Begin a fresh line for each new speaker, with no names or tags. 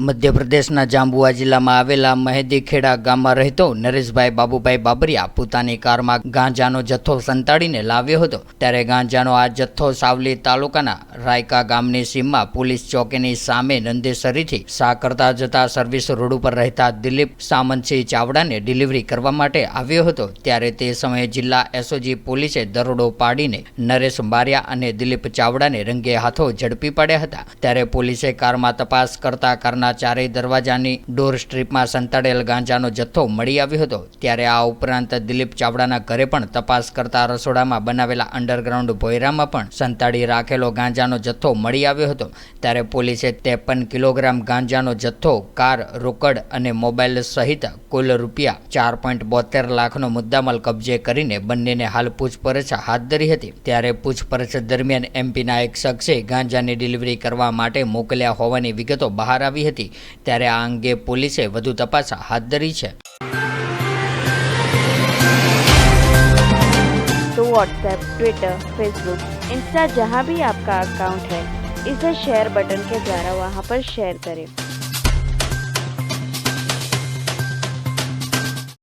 મધ્યપ્રદેશના જાંબુઆ જિલ્લામાં આવેલા મહેદીખેડા ગામમાં રહેતો નરેશભાઈ બાબુભાઈ બાબરિયા પોતાની કારમાં ગાંજાનો જથ્થો સંતાડીને લાવ્યો હતો। ત્યારે ગાંજાનો આ જથ્થો સાવલી તાલુકાના રાયકા ગામની સીમમાં પોલીસ ચોકીની સામે નંદેસરીથી સાકરતા જતા સર્વિસ રોડ ઉપર રહેતા દિલીપ સામંતસિંહ ચાવડાને ડિલિવરી કરવા માટે આવ્યો હતો। ત્યારે તે સમયે જિલ્લા એસઓજી પોલીસે દરોડો પાડીને નરેશ બારિયા અને દિલીપ ચાવડાને રંગે હાથો ઝડપી પાડ્યા હતા। ત્યારે પોલીસે કારમાં તપાસ કરતા કારના ચારેય દરવાજાની ડોર સ્ટ્રીપમાં સંતાડેલ ગાંજાનો જથ્થો મળી આવ્યો હતો। ત્યારે આ ઉપરાંત દિલીપ ચાવડાના ઘરે પણ તપાસ કરતા રસોડામાં બનાવેલા અંડરગ્રાઉન્ડ ભોયરામાં પણ સંતાડી રાખેલો ગાંજાનો જથ્થો મળી આવ્યો હતો। ત્યારે પોલીસે 53 કિલોગ્રામ ગાંજાનો જથ્થો, કાર, રોકડ અને મોબાઈલ સહિત કુલ રૂપિયા 4.72 લાખનો મુદ્દામાલ કબજે કરીને બંનેને હાલ પૂછપરછ હાથ ધરી હતી। ત્યારે પૂછપરછ દરમિયાન એમપીના એક શખ્સે ગાંજાની ડિલિવરી કરવા માટે મોકલ્યા હોવાની વિગતો બહાર આવી હતી। ત્યારે આ અંગે પોલીસે વધુ તપાસ હાથ ધરી છે।
तो व्हाट्सएप, ट्विटर, फेसबुक, इंस्टा जहाँ भी आपका अकाउंट है, इसे शेयर बटन के द्वारा वहाँ पर शेयर करें।